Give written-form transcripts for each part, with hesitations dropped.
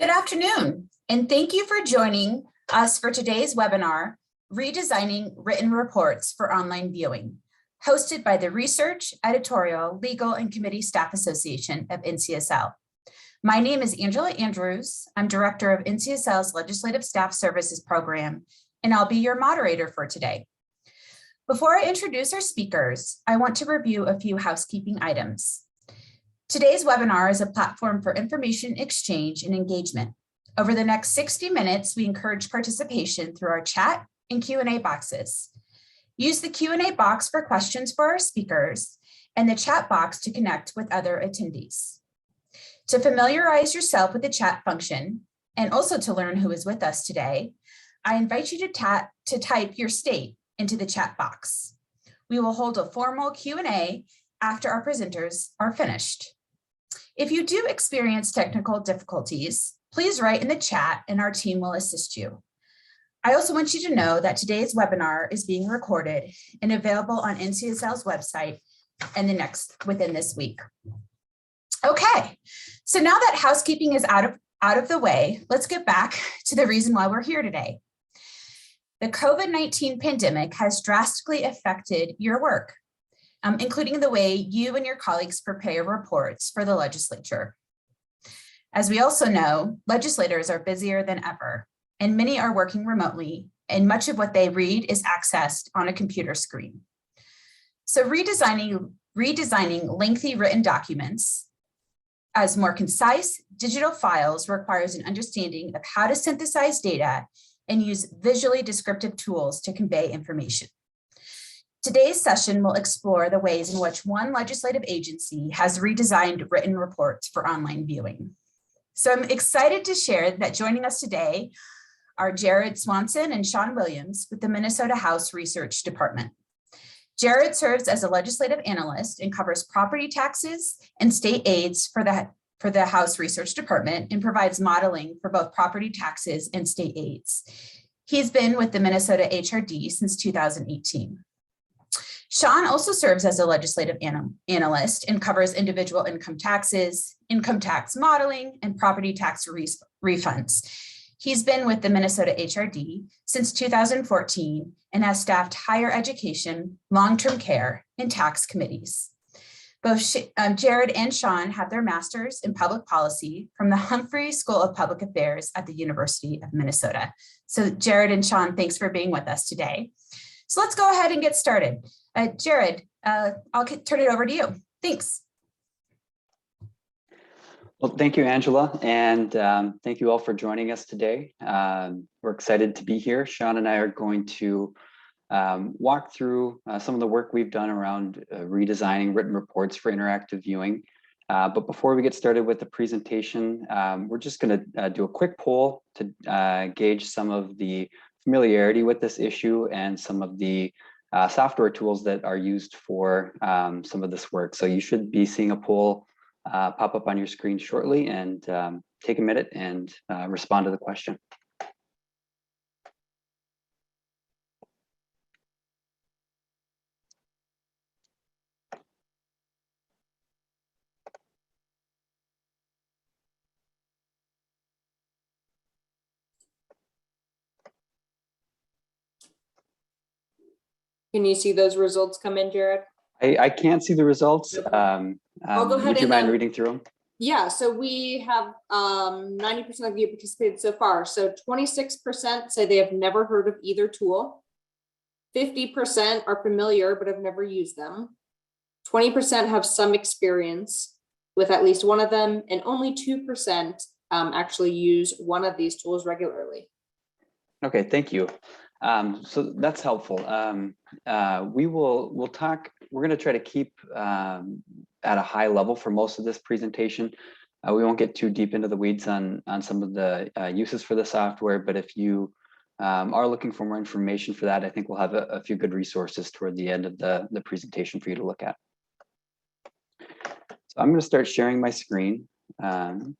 Good afternoon, and thank you for joining us for today's webinar, Redesigning Written Reports for Online Viewing, hosted by the Research, Editorial, Legal, and Committee Staff Association of NCSL. My name is Angela Andrews. I'm Director of NCSL's Legislative Staff Services Program, and I'll be your moderator for today. Before I introduce our speakers, I want to review a few housekeeping items. Today's webinar is a platform for information exchange and engagement. Over the next 60 minutes, we encourage participation through our chat and Q&A boxes. Use the Q&A box for questions for our speakers and the chat box to connect with other attendees. To familiarize yourself with the chat function and also to learn who is with us today, I invite you to type your state into the chat box. We will hold a formal Q&A after our presenters are finished. If you do experience technical difficulties, please write in the chat and our team will assist you. I also want you to know that today's webinar is being recorded and available on NCSL's website and within this week. Okay, so now that housekeeping is out of the way, let's get back to the reason why we're here today. The COVID-19 pandemic has drastically affected your work, including the way you and your colleagues prepare reports for the legislature. As we also know, legislators are busier than ever, and many are working remotely, and much of what they read is accessed on a computer screen. So redesigning lengthy written documents as more concise digital files requires an understanding of how to synthesize data and use visually descriptive tools to convey information. Today's session will explore the ways in which one legislative agency has redesigned written reports for online viewing. So I'm excited to share that joining us today are Jared Swanson and Sean Williams with the Minnesota House Research Department. Jared serves as a legislative analyst and covers property taxes and state aids for the House Research Department and provides modeling for both property taxes and state aids. He's been with the Minnesota HRD since 2018. Sean also serves as a legislative analyst and covers individual income taxes, income tax modeling, and property tax refunds. He's been with the Minnesota HRD since 2014 and has staffed higher education, long-term care, and tax committees. Both Jared and Sean have their master's in public policy from the Humphrey School of Public Affairs at the University of Minnesota. So Jared and Sean, thanks for being with us today. So let's go ahead and get started. Jared, I'll turn it over to you. Thanks. Well, thank you, Angela, and thank you all for joining us today. We're excited to be here. Sean and I are going to walk through some of the work we've done around redesigning written reports for interactive viewing. But before we get started with the presentation, we're just going to do a quick poll to gauge some of the familiarity with this issue and some of the software tools that are used for some of this work. So you should be seeing a poll pop up on your screen shortly, and take a minute and respond to the question. Can you see those results come in, Jared? I can't see the results. Okay. I'll go ahead. Would you mind reading through them? Yeah, so we have 90% of you participated so far. So 26% say they have never heard of either tool. 50% are familiar but have never used them. 20% have some experience with at least one of them, and only 2% actually use one of these tools regularly. Okay, thank you. So that's helpful. We'll talk. We're going to try to keep at a high level for most of this presentation. We won't get too deep into the weeds on some of the uses for the software, but if you are looking for more information for that, I think we'll have a few good resources toward the end of the presentation for you to look at. So I'm going to start sharing my screen, and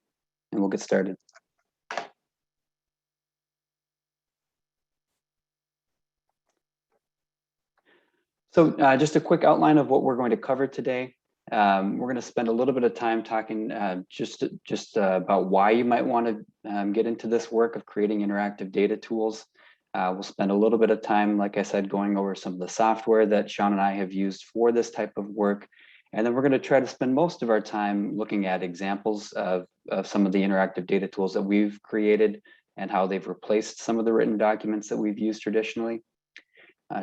we'll get started. So just a quick outline of what we're going to cover today. we're going to spend a little bit of time talking just about why you might want to get into this work of creating interactive data tools. We'll spend a little bit of time, like I said, going over some of the software that Sean and I have used for this type of work. And then we're going to try to spend most of our time looking at examples of some of the interactive data tools that we've created and how they've replaced some of the written documents that we've used traditionally.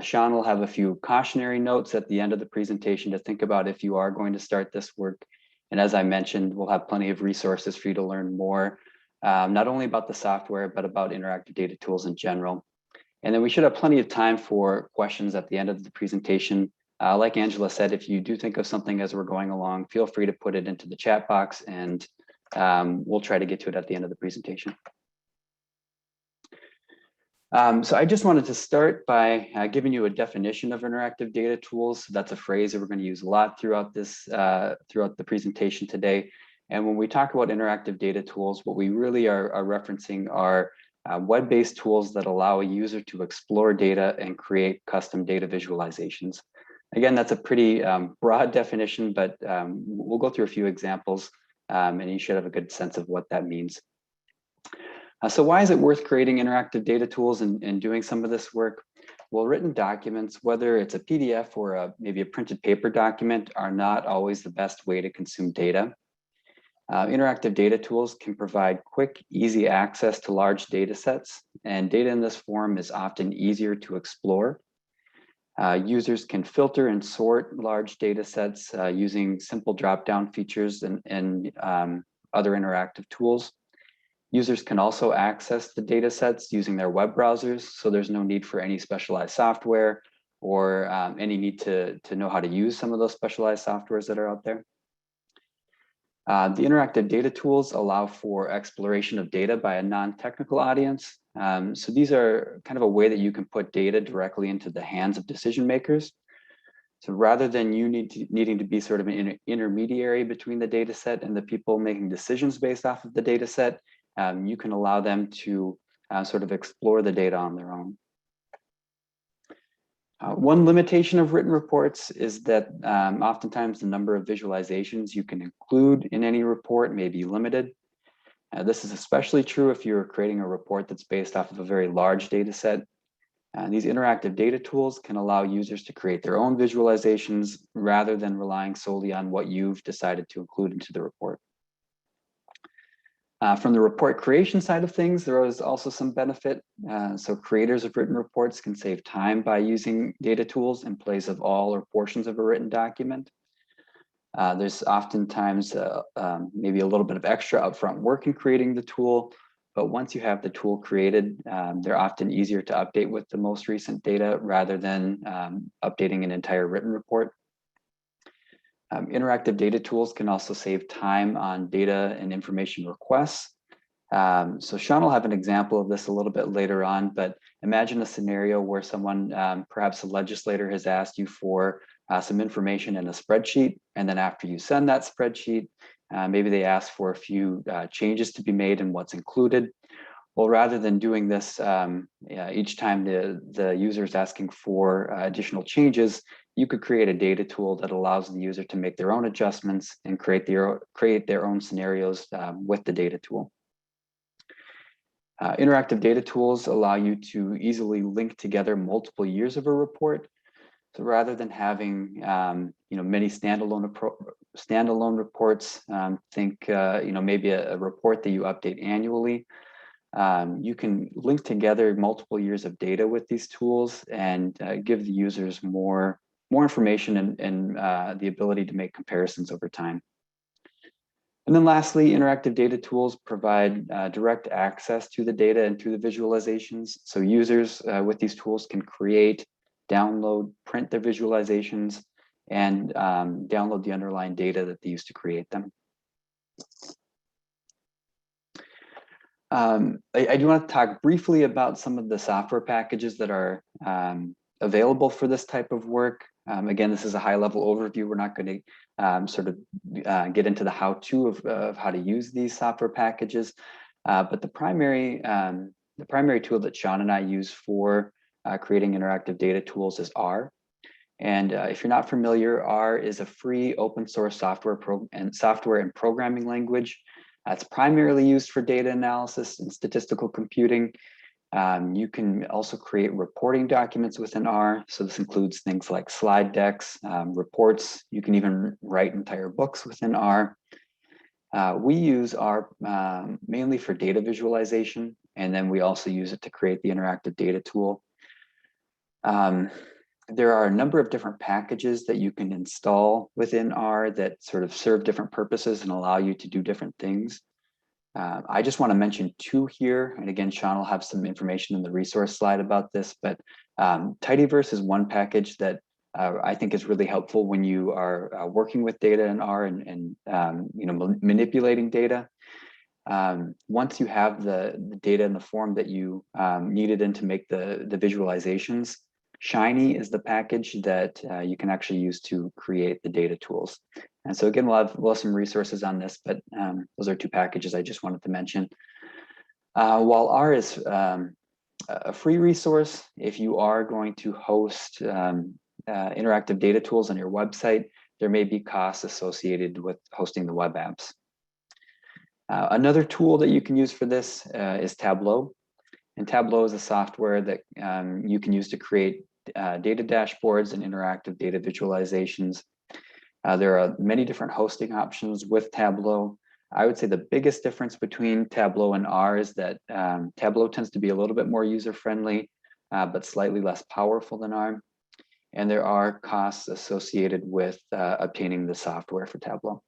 Sean will have a few cautionary notes at the end of the presentation to think about if you are going to start this work. And as I mentioned, we'll have plenty of resources for you to learn more, not only about the software, but about interactive data tools in general. And then we should have plenty of time for questions at the end of the presentation. Like Angela said, if you do think of something as we're going along, feel free to put it into the chat box and we'll try to get to it at the end of the presentation. So I just wanted to start by giving you a definition of interactive data tools. That's a phrase that we're going to use a lot throughout the presentation today. And when we talk about interactive data tools, what we really are referencing are web-based tools that allow a user to explore data and create custom data visualizations. Again, that's a pretty broad definition, but we'll go through a few examples and you should have a good sense of what that means. So why is it worth creating interactive data tools and doing some of this work? Well, written documents, whether it's a PDF or maybe a printed paper document, are not always the best way to consume data. Interactive data tools can provide quick, easy access to large data sets, and data in this form is often easier to explore. Users can filter and sort large data sets using simple drop-down features and other interactive tools. Users can also access the data sets using their web browsers, so there's no need for any specialized software or any need to know how to use some of those specialized softwares that are out there. The interactive data tools allow for exploration of data by a non-technical audience. So these are kind of a way that you can put data directly into the hands of decision makers. So rather than you needing to be sort of an intermediary between the data set and the people making decisions based off of the data set, you can allow them to sort of explore the data on their own. One limitation of written reports is that oftentimes the number of visualizations you can include in any report may be limited. This is especially true if you're creating a report that's based off of a very large data set. These interactive data tools can allow users to create their own visualizations rather than relying solely on what you've decided to include into the report. From the report creation side of things, there is also some benefit. So creators of written reports can save time by using data tools in place of all or portions of a written document. There's oftentimes maybe a little bit of extra upfront work in creating the tool, but once you have the tool created, they're often easier to update with the most recent data rather than updating an entire written report. Interactive data tools can also save time on data and information requests. So Sean will have an example of this a little bit later on, but imagine a scenario where someone, perhaps a legislator, has asked you for some information in a spreadsheet, and then after you send that spreadsheet, maybe they ask for a few changes to be made in what's included. Well, rather than doing this each time the user is asking for additional changes, you could create a data tool that allows the user to make their own adjustments and create their own scenarios with the data tool. Interactive data tools allow you to easily link together multiple years of a report. So rather than having many standalone reports, think maybe a report that you update annually. You can link together multiple years of data with these tools and give the users more information and the ability to make comparisons over time. And then lastly, interactive data tools provide direct access to the data and to the visualizations. So users with these tools can create, download, print their visualizations, and download the underlying data that they use to create them. I do want to talk briefly about some of the software packages that are available for this type of work. Again, this is a high-level overview. We're not going to sort of get into the how-to of how to use these software packages, but the primary tool that Sean and I use for creating interactive data tools is R. And if you're not familiar, R is a free open source software and programming language. It's primarily used for data analysis and statistical computing. You can also create reporting documents within R. So this includes things like slide decks, reports. You can even write entire books within R. We use R mainly for data visualization, and then we also use it to create the interactive data tool. There are a number of different packages that you can install within R that sort of serve different purposes and allow you to do different things. I just want to mention two here. And again, Sean will have some information in the resource slide about this, but Tidyverse is one package that I think is really helpful when you are working with data in R and manipulating data. Once you have the data in the form that you needed in to make the visualizations, Shiny is the package that you can actually use to create the data tools. And so again, we'll have some resources on this, but those are two packages I just wanted to mention. While R is a free resource, if you are going to host interactive data tools on your website, there may be costs associated with hosting the web apps. Another tool that you can use for this is Tableau. And Tableau is a software that you can use to create data dashboards and interactive data visualizations. There are many different hosting options with Tableau. I would say the biggest difference between Tableau and R is that Tableau tends to be a little bit more user-friendly, but slightly less powerful than R. And there are costs associated with obtaining the software for Tableau.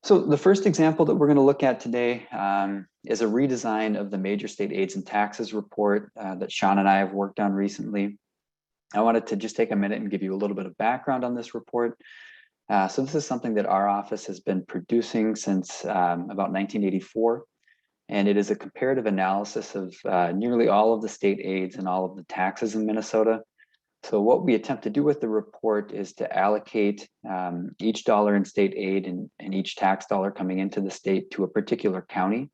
So the first example that we're going to look at today is a redesign of the Major State Aids and Taxes report that Sean and I have worked on recently. I wanted to just take a minute and give you a little bit of background on this report. So this is something that our office has been producing since about 1984, and it is a comparative analysis of nearly all of the state aids and all of the taxes in Minnesota. So what we attempt to do with the report is to allocate each dollar in state aid and each tax dollar coming into the state to a particular county.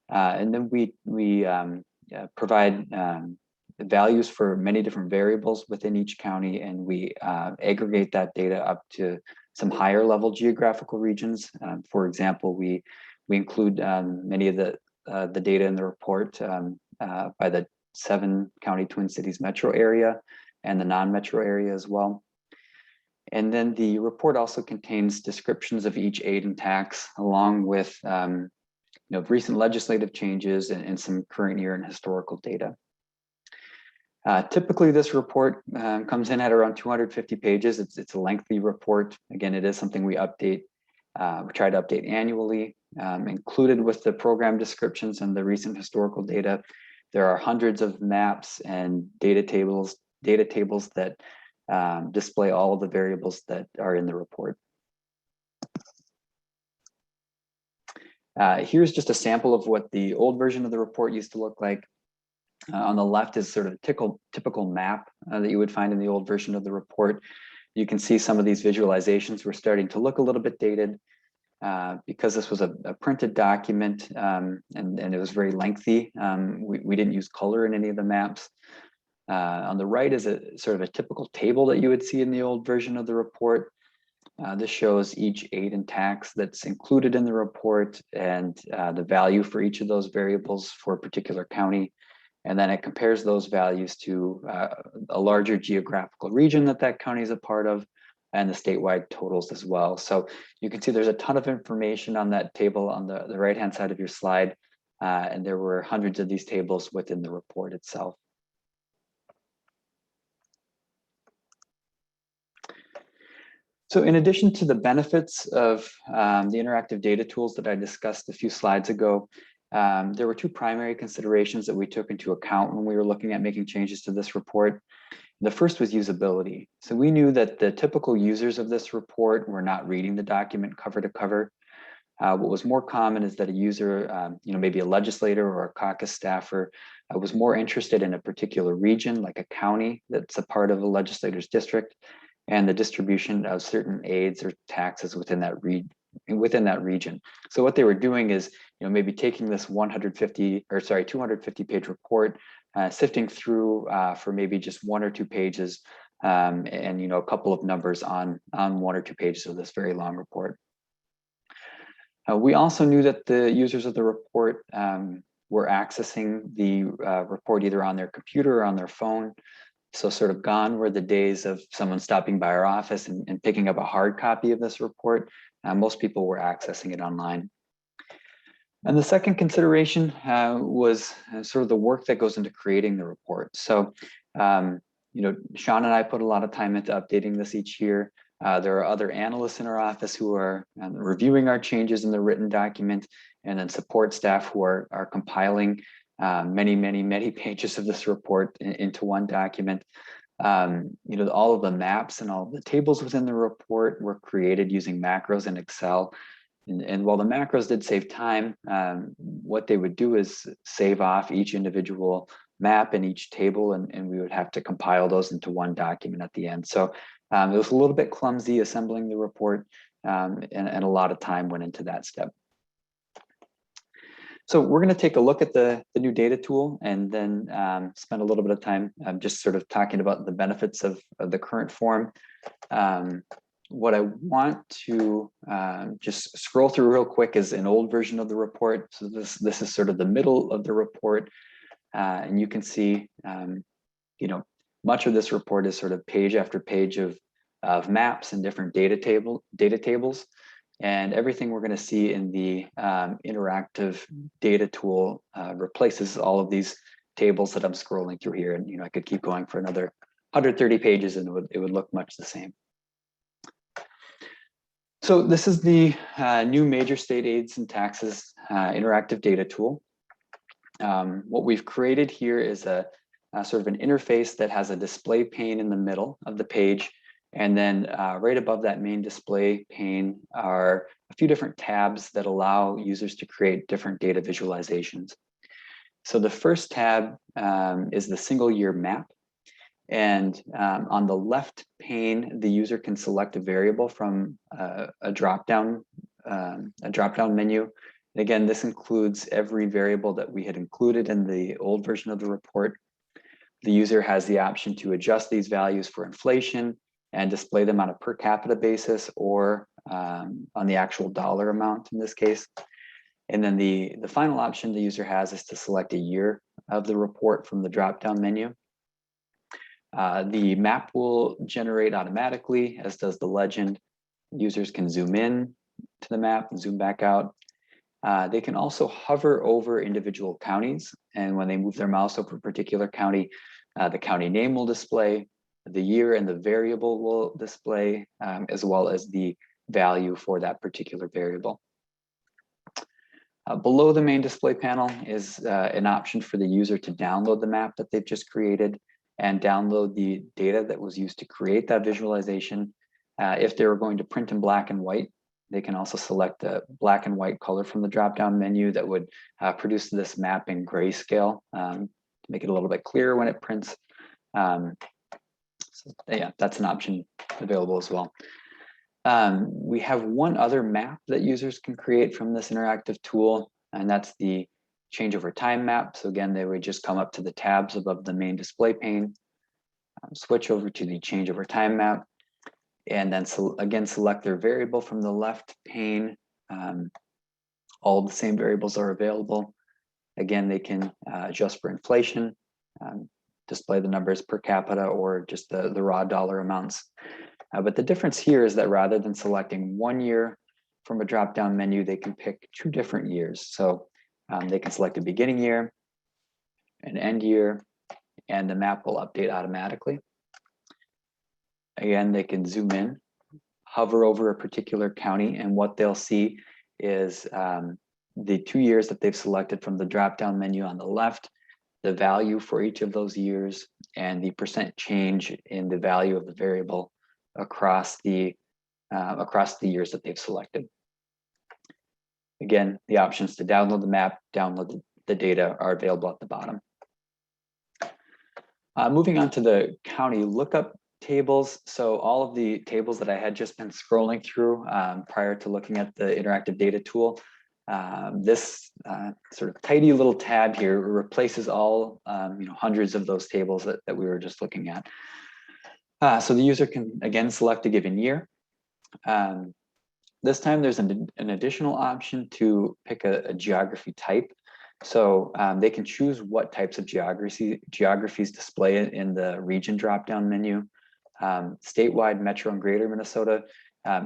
And then we provide values for many different variables within each county, and we aggregate that data up to some higher level geographical regions. For example, we include many of the data in the report by the 7-county Twin Cities metro area and the non-metro area as well. And then the report also contains descriptions of each aid and tax, along with recent legislative changes and some current year and historical data. Typically, this report comes in at around 250 pages. It's a lengthy report. Again, it is something we update. We try to update annually. Included with the program descriptions and the recent historical data, there are hundreds of maps and data tables that display all of the variables that are in the report. Here's just a sample of what the old version of the report used to look like. On the left is sort of a typical map that you would find in the old version of the report. You can see some of these visualizations were starting to look a little bit dated because this was a printed document and it was very lengthy. We didn't use color in any of the maps. On the right is a sort of a typical table that you would see in the old version of the report. This shows each aid and tax that's included in the report and the value for each of those variables for a particular county. And then it compares those values to a larger geographical region that county is a part of and the statewide totals as well. So you can see there's a ton of information on that table on the right-hand side of your slide. And there were hundreds of these tables within the report itself. So in addition to the benefits of the interactive data tools that I discussed a few slides ago, there were two primary considerations that we took into account when we were looking at making changes to this report. The first was usability. So we knew that the typical users of this report were not reading the document cover to cover. What was more common is that a user, maybe a legislator or a caucus staffer, was more interested in a particular region, like a county that's a part of a legislator's district, and the distribution of certain aids or taxes within that region. So what they were doing is, maybe taking this 250 page report sifting through for maybe just 1 or 2 pages and a couple of numbers on 1 or 2 pages of this very long report. We also knew that the users of the report were accessing the report either on their computer or on their phone. So sort of gone were the days of someone stopping by our office and picking up a hard copy of this report. Most people were accessing it online. And the second consideration was sort of the work that goes into creating the report. So, Sean and I put a lot of time into updating this each year. There are other analysts in our office who are reviewing our changes in the written document, and then support staff who are compiling many pages of this report into one document. All of the maps and all of the tables within the report were created using macros in Excel. And while the macros did save time, what they would do is save off each individual map and each table, and we would have to compile those into one document at the end. So it was a little bit clumsy assembling the report, and a lot of time went into that step. So we're going to take a look at the new data tool and then spend a little bit of time just sort of talking about the benefits of the current form. What I want to just scroll through real quick is an old version of the report. So this is sort of the middle of the report. And you can see, much of this report is sort of page after page of maps and different data tables. And everything we're going to see in the interactive data tool replaces all of these tables that I'm scrolling through here. And I could keep going for another 130 pages and it would look much the same. So this is the new major state aids and taxes interactive data tool. What we've created here is a sort of an interface that has a display pane in the middle of the page. And then right above that main display pane are a few different tabs that allow users to create different data visualizations. So the first tab is the single year map. And on the left pane, the user can select a variable from a drop-down menu. And again, this includes every variable that we had included in the old version of the report. The user has the option to adjust these values for inflation and display them on a per capita basis or on the actual dollar amount in this case. And then the final option the user has is to select a year of the report from the drop-down menu. The map will generate automatically, as does the legend. Users can zoom in to the map and zoom back out. They can also hover over individual counties. And when they move their mouse over a particular county, the county name will display, the year and the variable will display, as well as the value for that particular variable. Below the main display panel is an option for the user to download the map that they've just created and download the data that was used to create that visualization. If they were going to print in black and white, they can also select a black and white color from the drop-down menu that would produce this map in grayscale to make it a little bit clearer when it prints. So yeah, that's an option available as well. We have one other map that users can create from this interactive tool, and that's the change over time map. So again, they would just come up to the tabs above the main display pane, switch over to the change over time map, and then again, select their variable from the left pane. All the same variables are available. Again, they can adjust for inflation, display the numbers per capita or just the raw dollar amounts. But the difference here is that rather than selecting 1 year from a drop-down menu, they can pick 2 different years. So they can select a beginning year, an end year, and the map will update automatically. Again, they can zoom in, hover over a particular county, and what they'll see is the 2 years that they've selected from the drop-down menu on the left, the value for each of those years, and the percent change in the value of the variable across the years that they've selected. Again, the options to download the map, download the data are available at the bottom. Moving on to the county lookup tables. So all of the tables that I had just been scrolling through prior to looking at the interactive data tool, This sort of tidy little tab here replaces all hundreds of those tables that we were just looking at. So the user can again select a given year. This time there's an additional option to pick a geography type. So they can choose what types of geographies display it in the region drop-down menu. Statewide, metro, and greater Minnesota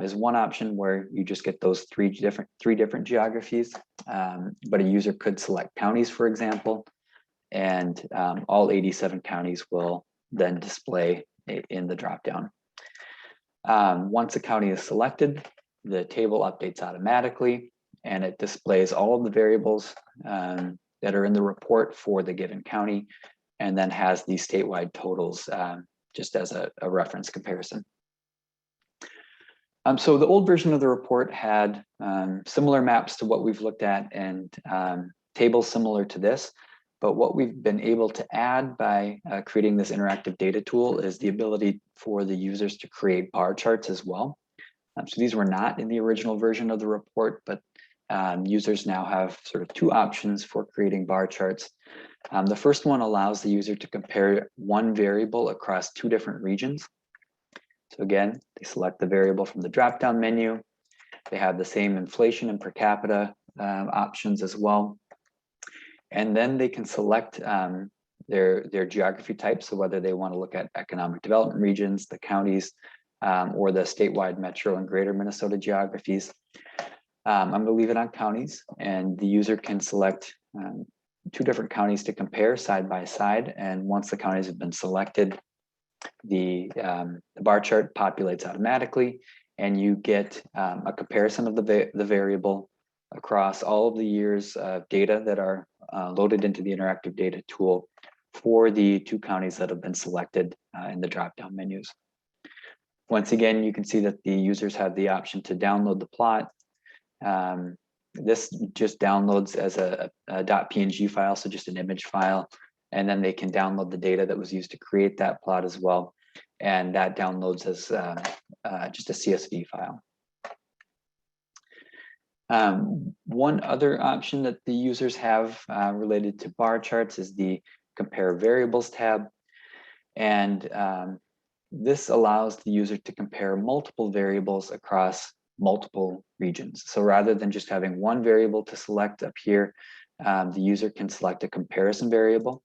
is one option where you just get those three different geographies. But a user could select counties, for example, and all 87 counties will then display in the dropdown. Once a county is selected, the table updates automatically, and it displays all of the variables that are in the report for the given county, and then has the statewide totals just as a reference comparison. So the old version of the report had similar maps to what we've looked at and tables similar to this. But what we've been able to add by creating this interactive data tool is the ability for the users to create bar charts as well. So these were not in the original version of the report, but users now have sort of two options for creating bar charts. The first one allows the user to compare one variable across two different regions. So again, they select the variable from the drop-down menu. They have the same inflation and per capita options as well. And then they can select their geography type. So whether they want to look at economic development regions, the counties, or the statewide metro and greater Minnesota geographies. I'm going to leave it on counties, and the user can select two different counties to compare side by side. And once the counties have been selected, the bar chart populates automatically, and you get a comparison of the variable across all of the years of data that are loaded into the interactive data tool for the two counties that have been selected in the drop-down menus. Once again, you can see that the users have the option to download the plot. This just downloads as a .png file, so just an image file, and then they can download the data that was used to create that plot as well, and that downloads as just a CSV file. One other option that the users have related to bar charts is the Compare Variables tab. And this allows the user to compare multiple variables across multiple regions. So rather than just having one variable to select up here, the user can select a comparison variable.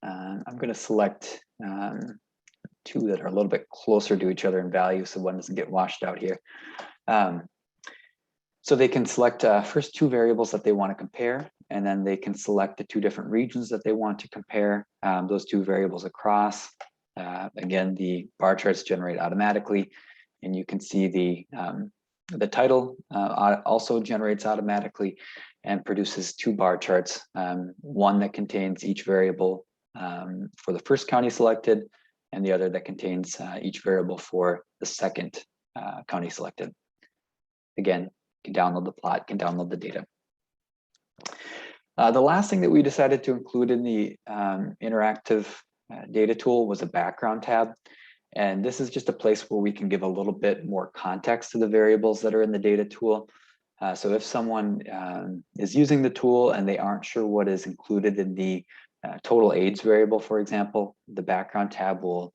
I'm going to select two that are a little bit closer to each other in value, so one doesn't get washed out here. So they can select first two variables that they want to compare, and then they can select the two different regions that they want to compare those two variables across. Again, the bar charts generate automatically, and you can see the title also generates automatically and produces two bar charts, one that contains each variable for the first county selected, and the other that contains each variable for the second county selected. Again, you can download the plot, can download the data. The last thing that we decided to include in the interactive data tool was a background tab. And this is just a place where we can give a little bit more context to the variables that are in the data tool. So if someone is using the tool and they aren't sure what is included in the total AIDS variable, for example, the background tab will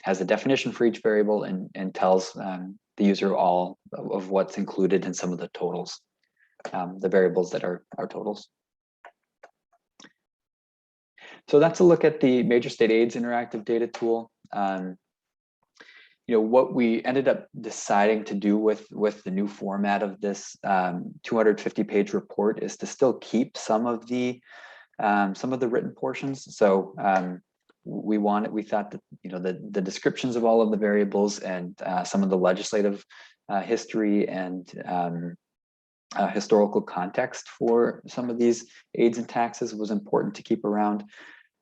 has a definition for each variable and tells the user all of what's included in some of the totals, the variables that are totals. So that's a look at the Major State AIDS interactive data tool. What we ended up deciding to do with the new format of this 250-page report is to still keep some of the written portions. So we thought that the descriptions of all of the variables and some of the legislative history and historical context for some of these aids and taxes was important to keep around.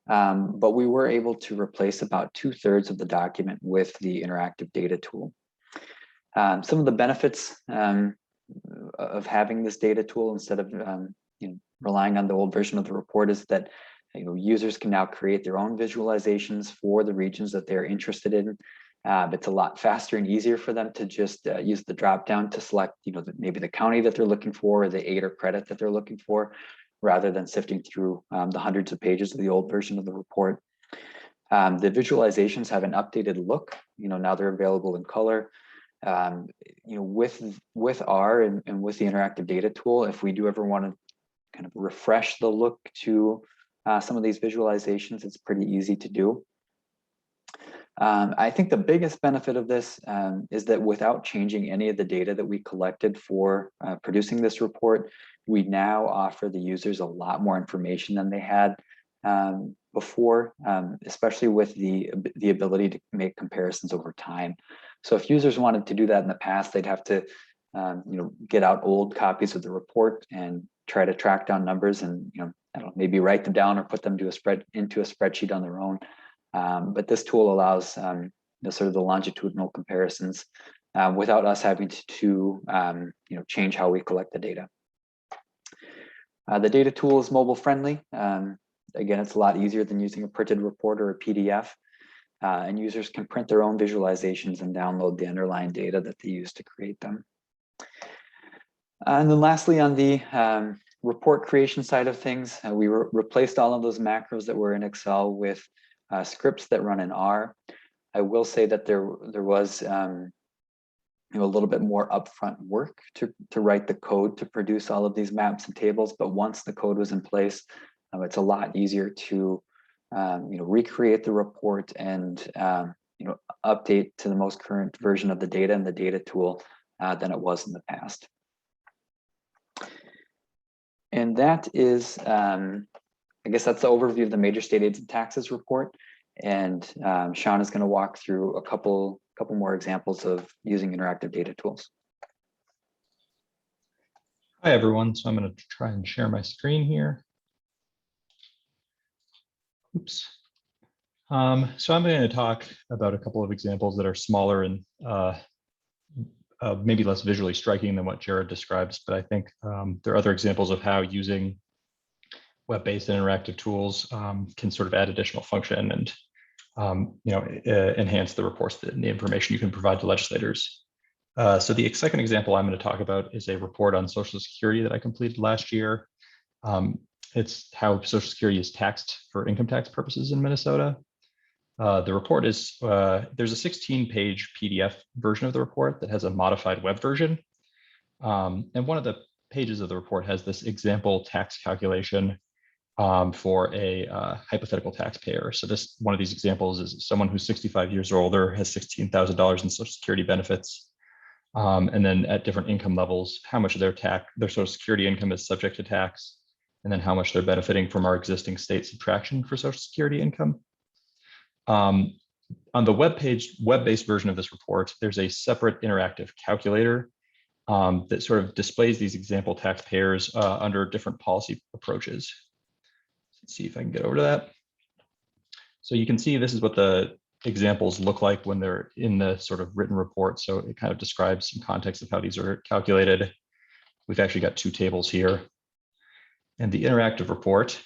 But we were able to replace about 2/3 of the document with the interactive data tool. Some of the benefits of having this data tool instead of relying on the old version of the report is that users can now create their own visualizations for the regions that they're interested in. It's a lot faster and easier for them to just use the drop down to select, maybe the county that they're looking for, or the aid or credit that they're looking for, rather than sifting through the hundreds of pages of the old version of the report. The visualizations have an updated look. Now they're available in color. With R and with the interactive data tool, if we do ever want to kind of refresh the look to some of these visualizations, it's pretty easy to do. I think the biggest benefit of this is that without changing any of the data that we collected for producing this report, we now offer the users a lot more information than they had before, especially with the ability to make comparisons over time. So if users wanted to do that in the past, they'd have to get out old copies of the report and try to track down numbers and I don't know, maybe write them down or put them into a spreadsheet on their own. But this tool allows sort of the longitudinal comparisons without us having to change how we collect the data. The data tool is mobile friendly. Again, it's a lot easier than using a printed report or a PDF. And users can print their own visualizations and download the underlying data that they use to create them. And then lastly, on the report creation side of things, we replaced all of those macros that were in Excel with scripts that run in R. I will say that there was a little bit more upfront work to write the code to produce all of these maps and tables, but once the code was in place, it's a lot easier to recreate the report and update to the most current version of the data and the data tool than it was in the past. And that is, I guess that's the overview of the major state aids and taxes report. And Sean is going to walk through a couple more examples of using interactive data tools. Hi, everyone. So I'm going to try and share my screen here. Oops. So I'm going to talk about a couple of examples that are smaller and maybe less visually striking than what Jared describes, but I think there are other examples of how using web-based interactive tools can sort of add additional function and enhance the reports and the information you can provide to legislators. So the second example I'm going to talk about is a report on Social Security that I completed last year. It's how Social Security is taxed for income tax purposes in Minnesota. The report is, there's a 16-page PDF version of the report that has a modified web version. And one of the pages of the report has this example tax calculation for a hypothetical taxpayer. So one of these examples is someone who's 65 years or older, has $16,000 in Social Security benefits. And then at different income levels, how much of their Social Security income is subject to tax, and then how much they're benefiting from our existing state subtraction for Social Security income. On the web-based version of this report, there's a separate interactive calculator that sort of displays these example taxpayers under different policy approaches. Let's see if I can get over to that. So you can see this is what the examples look like when they're in the sort of written report. So it kind of describes some context of how these are calculated. We've actually got two tables here. And the interactive report,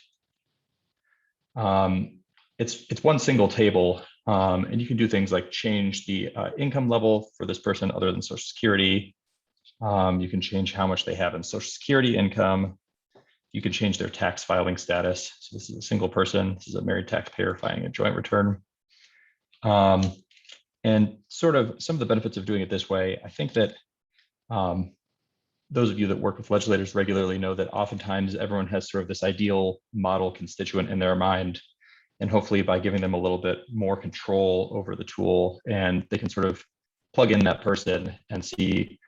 it's one single table, and you can do things like change the income level for this person other than Social Security. You can change how much they have in Social Security income. You can change their tax filing status. So this is a single person. This is a married taxpayer filing a joint return. And sort of some of the benefits of doing it this way, I think that those of you that work with legislators regularly know that oftentimes everyone has sort of this ideal model constituent in their mind. And hopefully by giving them a little bit more control over the tool, and they can sort of plug in that person and see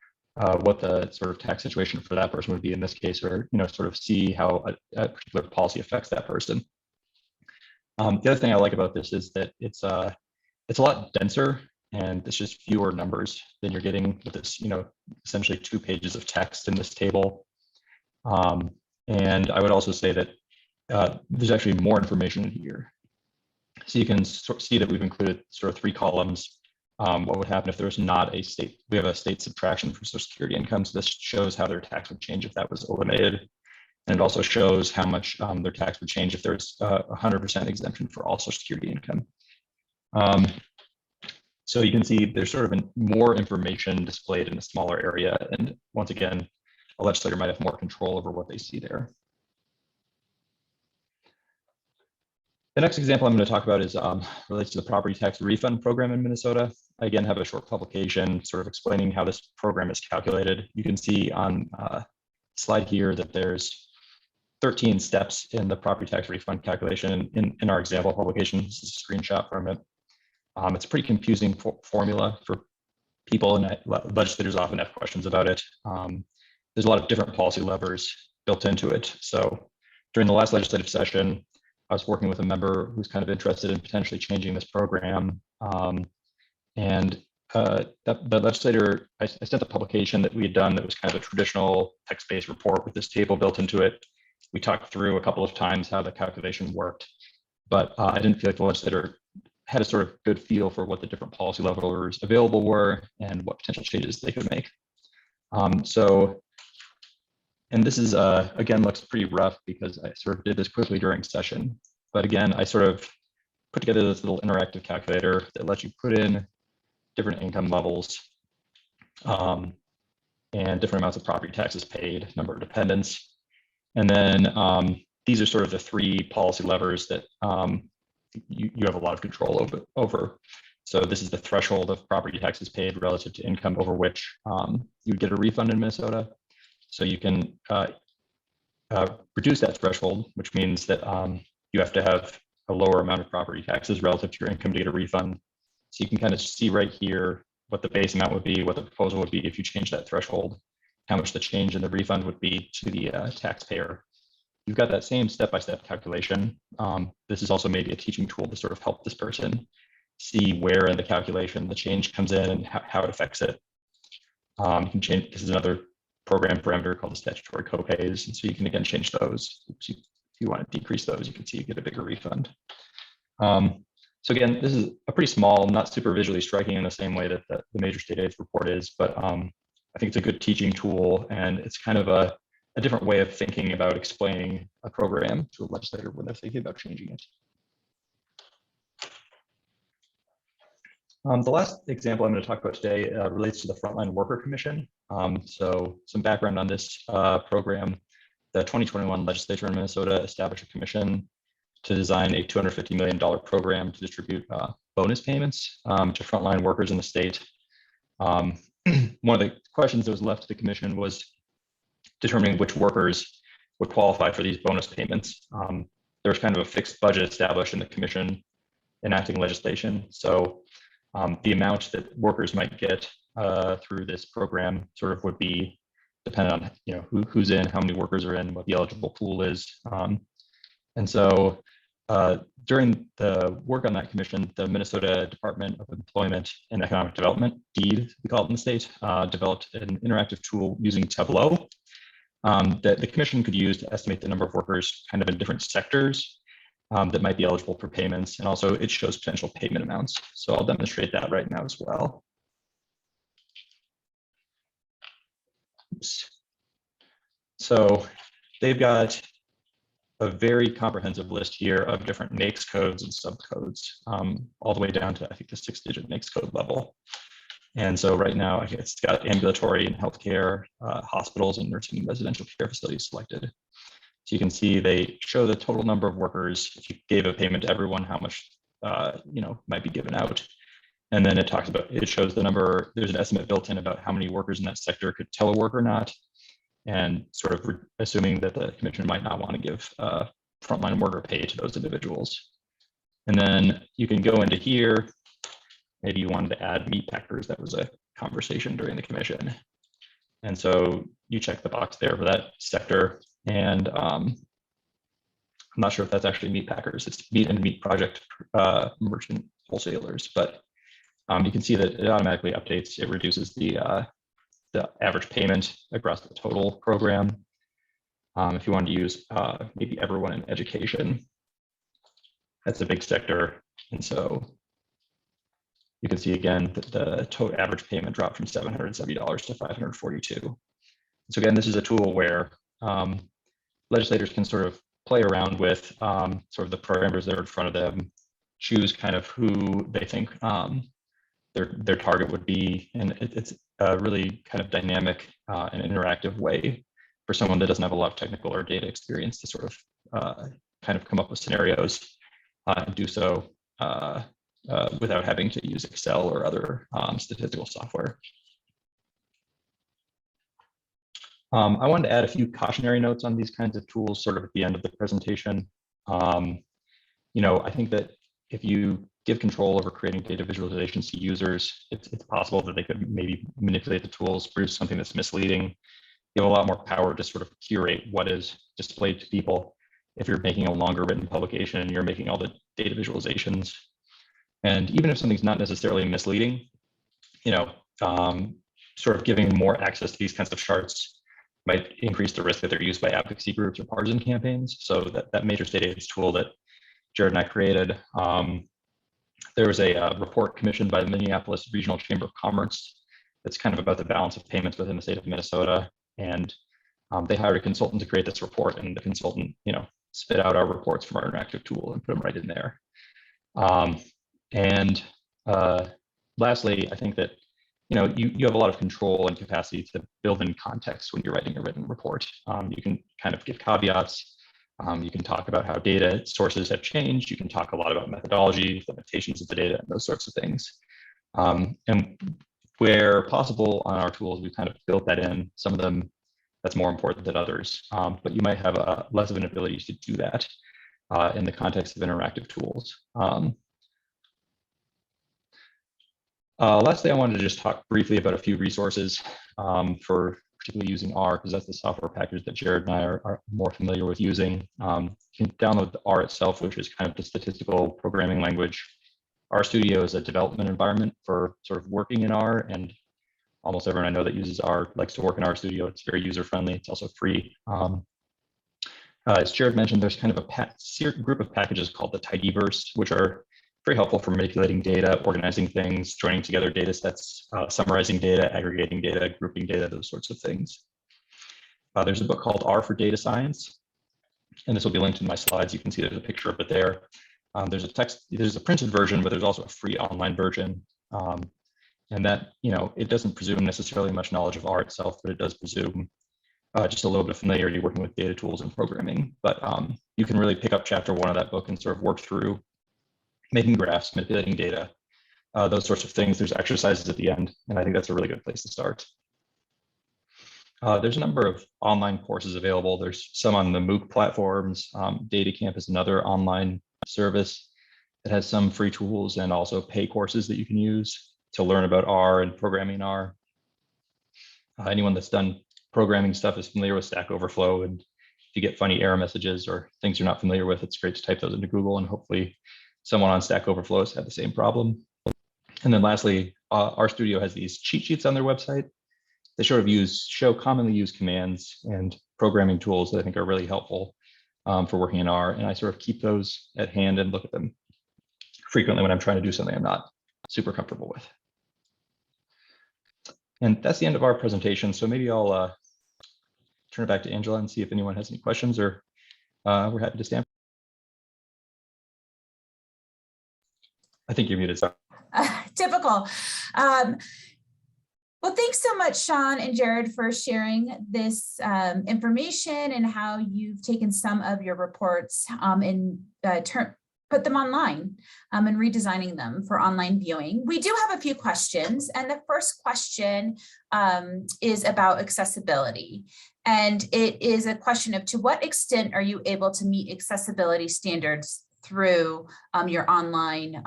what the sort of tax situation for that person would be in this case, or sort of see how a particular policy affects that person. The other thing I like about this is that it's a lot denser, and it's just fewer numbers than you're getting with this, essentially 2 pages of text in this table. And I would also say that there's actually more information in here. So you can see that we've included sort of 3 columns. What would happen if there's not a state? We have a state subtraction for Social Security income. So this shows how their tax would change if that was eliminated. And it also shows how much their tax would change if there's 100% exemption for all Social Security income. So you can see there's sort of more information displayed in a smaller area. And once again, a legislator might have more control over what they see there. The next example I'm going to talk about is relates to the property tax refund program in Minnesota. I again have a short publication sort of explaining how this program is calculated. You can see on slide here that there's 13 steps in the property tax refund calculation. In our example publication, this is a screenshot from it. It's a pretty confusing formula for people, and legislators often have questions about it. There's a lot of different policy levers built into it. So during the last legislative session, I was working with a member who's kind of interested in potentially changing this program. The legislator, I sent a publication that we had done that was kind of a traditional text-based report with this table built into it. We talked through a couple of times how the calculation worked, but I didn't feel like the legislator had a sort of good feel for what the different policy levers available were and what potential changes they could make. And this is, again, looks pretty rough because I sort of did this quickly during session. But again, I sort of put together this little interactive calculator that lets you put in different income levels and different amounts of property taxes paid, number of dependents. And then these are sort of the three policy levers that you have a lot of control over. So this is the threshold of property taxes paid relative to income over which you would get a refund in Minnesota. So you can reduce that threshold, which means that you have to have a lower amount of property taxes relative to your income to get a refund. So you can kind of see right here what the base amount would be, what the proposal would be if you change that threshold, how much the change in the refund would be to the taxpayer. You've got that same step-by-step calculation. This is also maybe a teaching tool to sort of help this person see where in the calculation the change comes in and how it affects it. You can change, this is another program parameter called the statutory copays. And so you can again change those. If you want to decrease those, you can see you get a bigger refund. So again, this is a pretty small, not super visually striking in the same way that the major state aids report is, but I think it's a good teaching tool, and it's kind of a different way of thinking about explaining a program to a legislator when they're thinking about changing it. The last example I'm going to talk about today relates to the Frontline Worker Commission. So some background on this program. The 2021 legislature in Minnesota established a commission to design a $250 million program to distribute bonus payments to frontline workers in the state. One of the questions that was left to the commission was determining which workers would qualify for these bonus payments. There was kind of a fixed budget established in the commission enacting legislation. So the amount that workers might get through this program sort of would be dependent on who's in, how many workers are in, what the eligible pool is. And so during the work on that commission, the Minnesota Department of Employment and Economic Development, DEED, we call it in the state, developed an interactive tool using Tableau that the commission could use to estimate the number of workers kind of in different sectors that might be eligible for payments. And also it shows potential payment amounts. So I'll demonstrate that right now as well. Oops. So they've got a very comprehensive list here of different NAICS codes and subcodes, all the way down to, I think, the 6-digit NAICS code level. And so right now, it's got ambulatory and healthcare, hospitals and nursing and residential care facilities selected. So you can see they show the total number of workers. If you gave a payment to everyone, how much might be given out. And then it shows the number, there's an estimate built in about how many workers in that sector could telework or not, and sort of assuming that the commission might not want to give frontline worker pay to those individuals. And then you can go into here, maybe you wanted to add meat packers. That was a conversation during the commission. And so you check the box there for that sector. And I'm not sure if that's actually meat packers. It's meat and meat project merchant wholesalers, but you can see that it automatically updates. It reduces the average payment across the total program. If you want to use maybe everyone in education, that's a big sector. And so you can see again that the total average payment dropped from $770 to $542. So again, this is a tool where legislators can sort of play around with sort of the parameters that are in front of them, choose kind of who they think their target would be. And it's a really kind of dynamic and interactive way for someone that doesn't have a lot of technical or data experience to sort of kind of come up with scenarios and do so without having to use Excel or other statistical software. I wanted to add a few cautionary notes on these kinds of tools sort of at the end of the presentation. I think that if you give control over creating data visualizations to users, it's possible that they could maybe manipulate the tools, produce something that's misleading. You have a lot more power to sort of curate what is displayed to people if you're making a longer written publication and you're making all the data visualizations. And even if something's not necessarily misleading, sort of giving more access to these kinds of charts might increase the risk that they're used by advocacy groups or partisan campaigns. So that major state aids tool that Jared and I created, there was a report commissioned by the Minneapolis Regional Chamber of Commerce that's kind of about the balance of payments within the state of Minnesota. And they hired a consultant to create this report, and the consultant, spit out our reports from our interactive tool and put them right in there. Lastly, I think that you have a lot of control and capacity to build in context when you're writing a written report. You can kind of give caveats. You can talk about how data sources have changed. You can talk a lot about methodology, limitations of the data, and those sorts of things. And where possible on our tools, we kind of built that in. Some of them, that's more important than others. But you might have less of an ability to do that in the context of interactive tools. Lastly, I wanted to just talk briefly about a few resources for particularly using R, because that's the software package that Jared and I are more familiar with using. You can download the R itself, which is kind of the statistical programming language. RStudio is a development environment for sort of working in R, and almost everyone I know that uses R likes to work in RStudio. It's very user-friendly. It's also free. As Jared mentioned, there's kind of a group of packages called the Tidyverse, which are very helpful for manipulating data, organizing things, joining together data sets, summarizing data, aggregating data, grouping data, those sorts of things. There's a book called R for Data Science, and this will be linked in my slides. You can see there's a picture of it there. There's a printed version, but there's also a free online version. And that, it doesn't presume necessarily much knowledge of R itself, but it does presume just a little bit of familiarity working with data tools and programming. But you can really pick up chapter 1 of that book and sort of work through making graphs, manipulating data, those sorts of things. There's exercises at the end, and I think that's a really good place to start. There's a number of online courses available. There's some on the MOOC platforms. DataCamp is another online service that has some free tools and also pay courses that you can use to learn about R and programming R. Anyone that's done programming stuff is familiar with Stack Overflow, and if you get funny error messages or things you're not familiar with, it's great to type those into Google, and hopefully someone on Stack Overflow has had the same problem. And then lastly, RStudio has these cheat sheets on their website. They sort of show commonly used commands and programming tools that I think are really helpful for working in R. And I sort of keep those at hand and look at them frequently when I'm trying to do something I'm not super comfortable with. And that's the end of our presentation. So maybe I'll turn it back to Angela and see if anyone has any questions, or we're happy to stand. I think you're muted. Sorry. Typical. Well, thanks so much, Sean and Jared, for sharing this information and how you've taken some of your reports and put them online and redesigning them for online viewing. We do have a few questions, and the first question is about accessibility. And it is a question of, to what extent are you able to meet accessibility standards through your online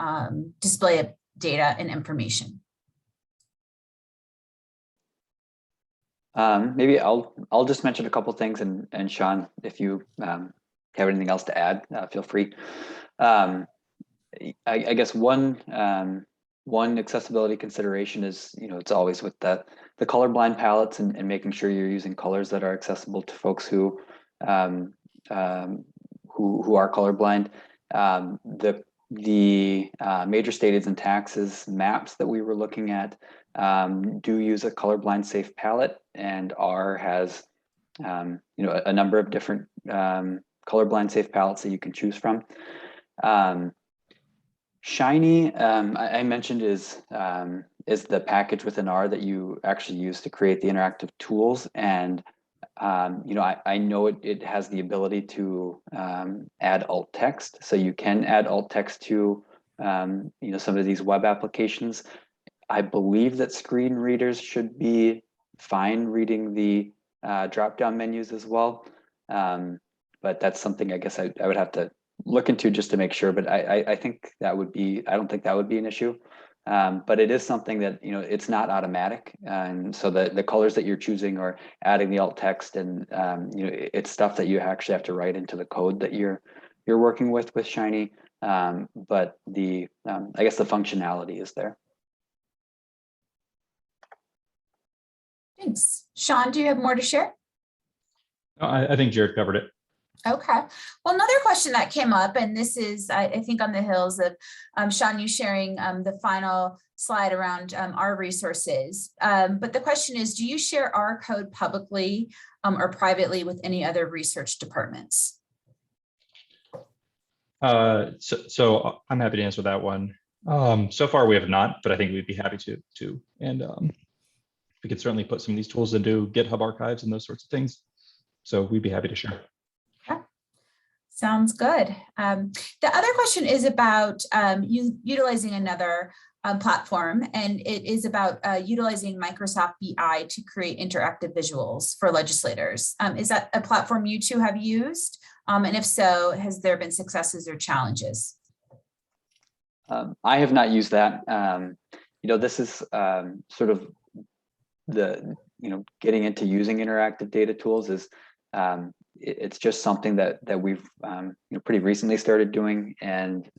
display of data and information? Maybe I'll just mention a couple things, and Sean, if you have anything else to add, feel free. I guess one accessibility consideration is, it's always with the colorblind palettes and making sure you're using colors that are accessible to folks who are colorblind. The major state aids and taxes maps that we were looking at do use a colorblind safe palette, and R has a number of different colorblind safe palettes that you can choose from. Shiny, I mentioned is the package within R that you actually use to create the interactive tools. And I know it has the ability to add alt text. So you can add alt text to some of these web applications. I believe that screen readers should be fine reading the drop-down menus as well. But that's something I guess I would have to look into just to make sure. But I think that would be, I don't think that would be an issue. But it is something that, it's not automatic. And so the colors that you're choosing or adding the alt text and, it's stuff that you actually have to write into the code that you're working with Shiny. But I guess the functionality is there. Thanks. Sean, do you have more to share? No, I think Jared covered it. Okay. Well, another question that came up, and this is, I think, on the heels of Sean, you sharing the final slide around our resources. But the question is, do you share our code publicly or privately with any other research departments? So I'm happy to answer that one. So far we have not, but I think we'd be happy to. And we could certainly put some of these tools into GitHub archives and those sorts of things. So we'd be happy to share. Okay. Sounds good. The other question is about utilizing another platform, and it is about utilizing Microsoft BI to create interactive visuals for legislators. Is that a platform you two have used? And if so, has there been successes or challenges? I have not used that. This is sort of the, getting into using interactive data tools is it's just something that we've pretty recently started doing. And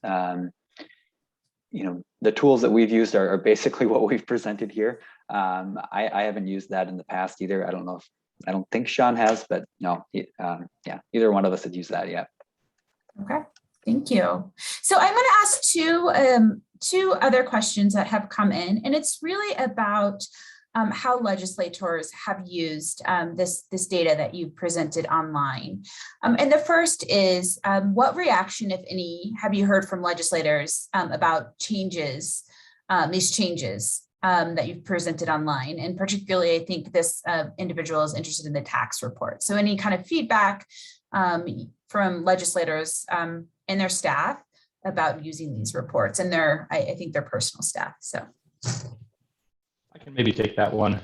the tools that we've used are basically what we've presented here. I haven't used that in the past either. I don't think Sean has, but no, yeah, either one of us had used that yet. Okay, thank you. So I'm going to ask two other questions that have come in, and it's really about how legislators have used this data that you presented online. And the first is, what reaction, if any, have you heard from legislators about changes, these changes that you've presented online? And particularly, I think this individual is interested in the tax report. So any kind of feedback from legislators and their staff about using these reports and I think their personal staff. So I can maybe take that one.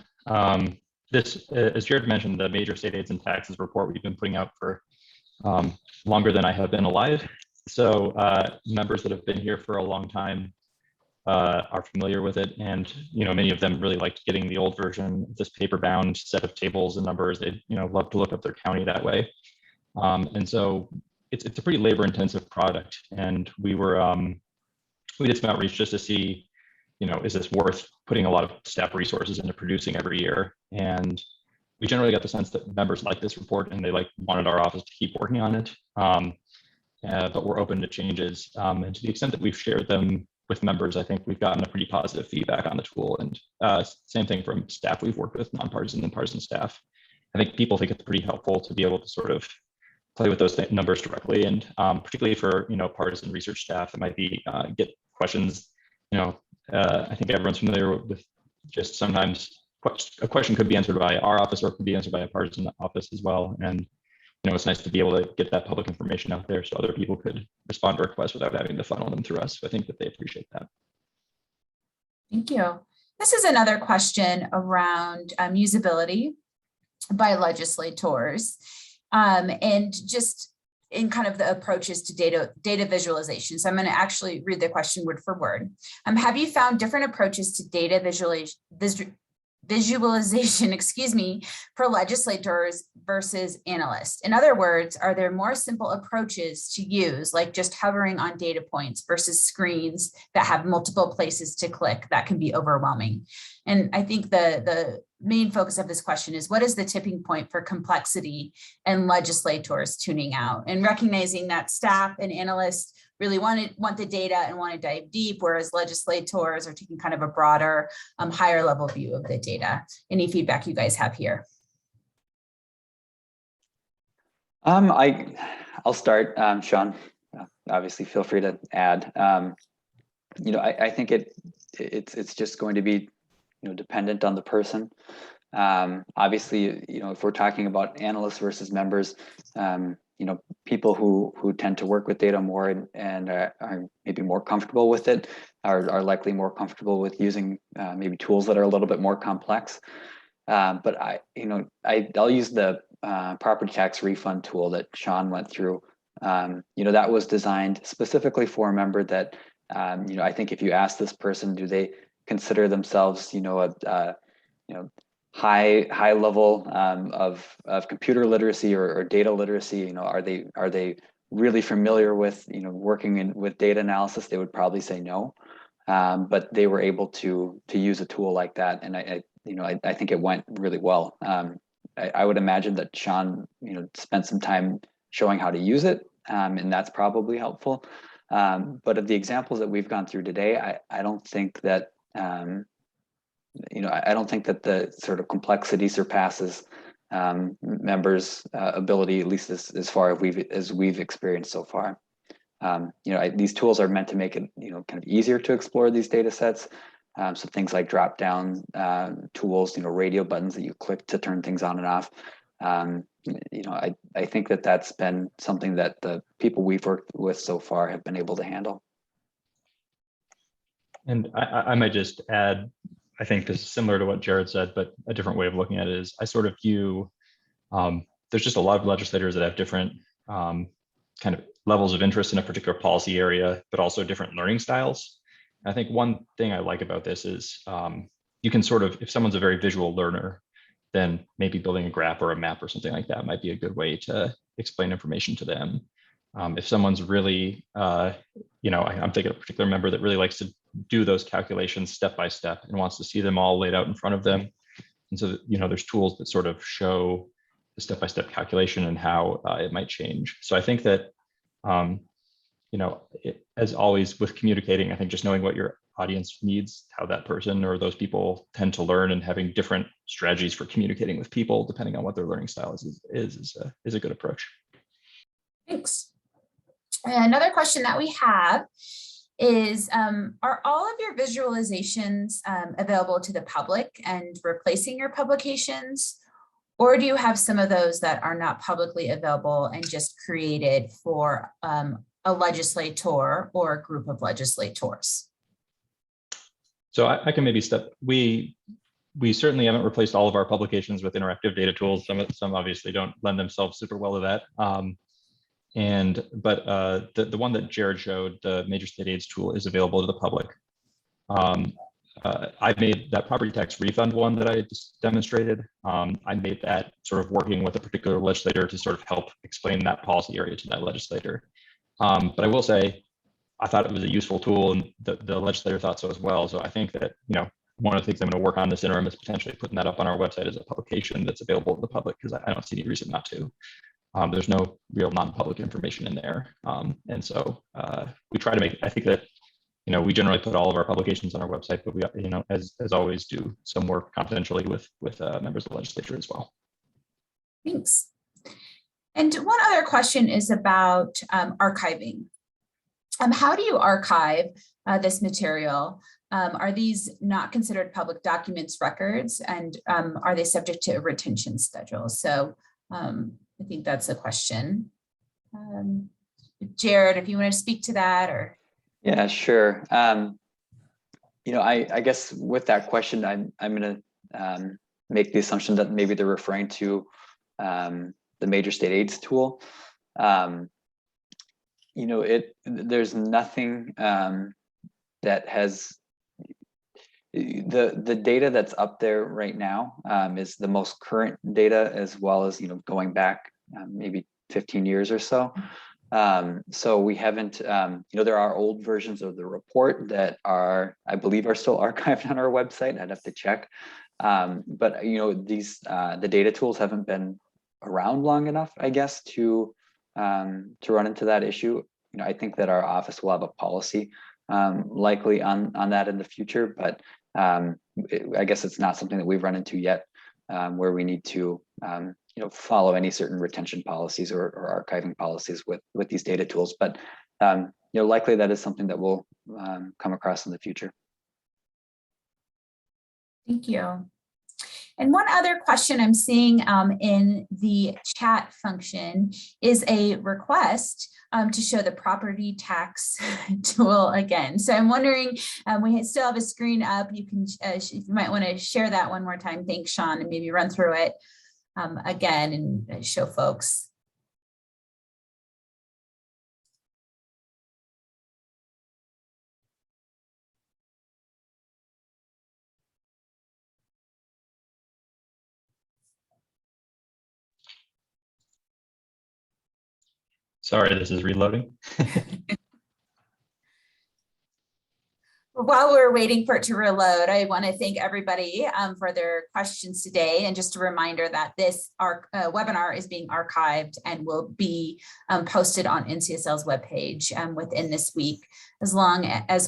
This, as Jared mentioned, the major state aids and taxes report we've been putting out for longer than I have been alive. So members that have been here for a long time are familiar with it, and many of them really liked getting the old version, this paper-bound set of tables and numbers. They love to look up their county that way, and so it's a pretty labor-intensive product. And we did some outreach just to see, is this worth putting a lot of staff resources into producing every year? And we generally got the sense that members like this report and they wanted our office to keep working on it. But we're open to changes. And to the extent that we've shared them with members, I think we've gotten a pretty positive feedback on the tool. And same thing from staff we've worked with, nonpartisan and partisan staff. I think people think it's pretty helpful to be able to sort of play with those numbers directly. And particularly for, partisan research staff, it might be get questions, I think everyone's familiar with just sometimes a question could be answered by our office or it could be answered by a partisan office as well. And, it's nice to be able to get that public information out there so other people could respond to requests without having to funnel them through us. So I think that they appreciate that. Thank you. This is another question around usability by legislators and just in kind of the approaches to data visualization. So I'm going to actually read the question word for word. Have you found different approaches to data visualization, for legislators versus analysts? In other words, are there more simple approaches to use, like just hovering on data points versus screens that have multiple places to click that can be overwhelming? And I think the main focus of this question is, what is the tipping point for complexity and legislators tuning out and recognizing that staff and analysts really want the data and want to dive deep, whereas legislators are taking kind of a broader, higher level view of the data. Any feedback you guys have here? I'll start. Sean, obviously feel free to add. I think it's just going to be, dependent on the person. Obviously, if we're talking about analysts versus members, people who tend to work with data more and are maybe more comfortable with it are likely more comfortable with using maybe tools that are a little bit more complex. But I'll use the property tax refund tool that Sean went through. That was designed specifically for a member that, I think if you ask this person, do they consider themselves, a high level of computer literacy or data literacy, are they really familiar with, working with data analysis? They would probably say no. But they were able to use a tool like that, and I think it went really well. I would imagine that Sean, spent some time showing how to use it, and that's probably helpful. But of the examples that we've gone through today, I don't think that I don't think that the sort of complexity surpasses members' ability, at least as far as we've experienced so far. These tools are meant to make it, kind of easier to explore these data sets. So things like drop-down tools, radio buttons that you click to turn things on and off. I think that that's been something that the people we've worked with so far have been able to handle. And I might just add, I think this is similar to what Jared said, but a different way of looking at it is I sort of view, there's just a lot of legislators that have different kind of levels of interest in a particular policy area, but also different learning styles. And I think one thing I like about this is you can sort of, if someone's a very visual learner, then maybe building a graph or a map or something like that might be a good way to explain information to them. If someone's really, I'm thinking of a particular member that really likes to do those calculations step by step and wants to see them all laid out in front of them. And so, there's tools that sort of show the step-by-step calculation and how it might change. So I think that, as always with communicating, I think just knowing what your audience needs, how that person or those people tend to learn, and having different strategies for communicating with people depending on what their learning style is a good approach. Thanks. Another question that we have is, are all of your visualizations available to the public and replacing your publications? Or do you have some of those that are not publicly available and just created for a legislator or a group of legislators? So I can maybe we certainly haven't replaced all of our publications with interactive data tools. Some obviously don't lend themselves super well to that. But the one that Jared showed, the major state aids tool, is available to the public. I made that property tax refund one that I just demonstrated. I made that sort of working with a particular legislator to sort of help explain that policy area to that legislator. But I will say, I thought it was a useful tool, and the legislator thought so as well. So I think that, one of the things I'm going to work on this interim is potentially putting that up on our website as a publication that's available to the public, because I don't see any reason not to. There's no real non-public information in there. And so we try to make, I think that, we generally put all of our publications on our website, but we, as always, do some work confidentially with members of the legislature as well. Thanks. And one other question is about archiving. How do you archive this material? Are these not considered public documents records, and are they subject to a retention schedule? So I think that's a question. Jared, if you want to speak to that, or. Yeah, sure. I guess with that question, I'm going to make the assumption that maybe they're referring to the major state aids tool. There's nothing that has the data that's up there right now is the most current data, as well as going back maybe 15 years or so. So we haven't, there are old versions of the report that I believe are still archived on our website. I'd have to check. But the data tools haven't been around long enough, I guess, to run into that issue. I think that our office will have a policy likely on that in the future, but I guess it's not something that we've run into yet, where we need to follow any certain retention policies or archiving policies with these data tools. But likely that is something that we'll come across in the future. Thank you. And one other question I'm seeing in the chat function is a request to show the property tax tool again. So I'm wondering, we still have a screen up. You can, you might want to share that one more time. Thanks, Sean, and maybe run through it again and show folks. Sorry, this is reloading. While we're waiting for it to reload, I want to thank everybody for their questions today. And just a reminder that this webinar is being archived and will be posted on NCSL's webpage within this week, as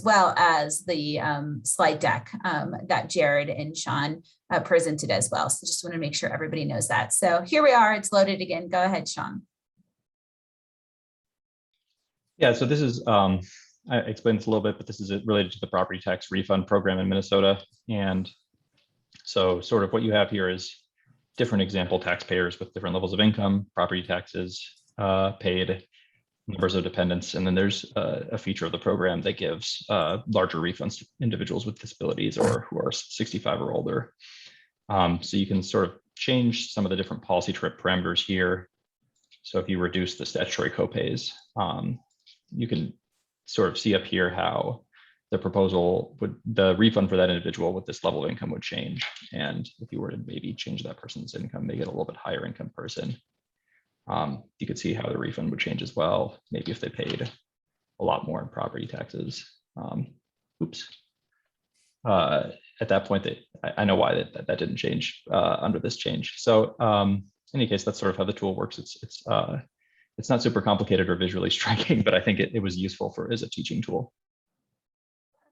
well as the slide deck that Jared and Sean presented as well. So just want to make sure everybody knows that. So here we are, it's loaded again. Go ahead, Sean. Yeah, so this is, I explained this a little bit, but this is related to the property tax refund program in Minnesota. And so sort of what you have here is different example taxpayers with different levels of income, property taxes paid, numbers of dependents, and then there's a feature of the program that gives larger refunds to individuals with disabilities or who are 65 or older. So you can sort of change some of the different policy trip parameters here. So if you reduce the statutory copays, you can sort of see up here how the proposal would, the refund for that individual with this level of income would change. And if you were to maybe change that person's income, make it a little bit higher income person, you could see how the refund would change as well. Maybe if they paid a lot more in property taxes. At that point, I know why that didn't change under this change. So in any case, that's sort of how the tool works. It's not super complicated or visually striking, but I think it was useful as a teaching tool.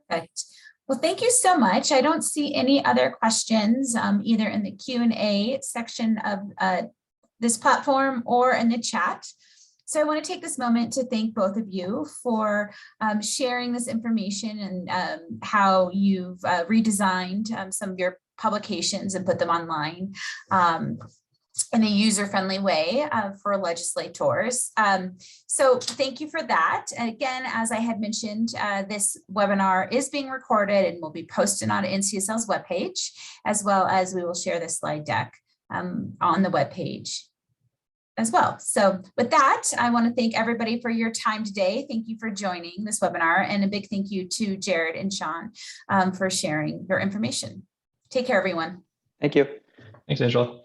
Perfect. Well, thank you so much. I don't see any other questions either in the Q&A section of this platform or in the chat. So I want to take this moment to thank both of you for sharing this information and how you've redesigned some of your publications and put them online in a user-friendly way for legislators. So thank you for that. And again, as I had mentioned, this webinar is being recorded and will be posted on NCSL's webpage, as well as we will share the slide deck on the webpage as well. So with that, I want to thank everybody for your time today. Thank you for joining this webinar, and a big thank you to Jared and Sean for sharing your information. Take care, everyone. Thank you. Thanks, Angela.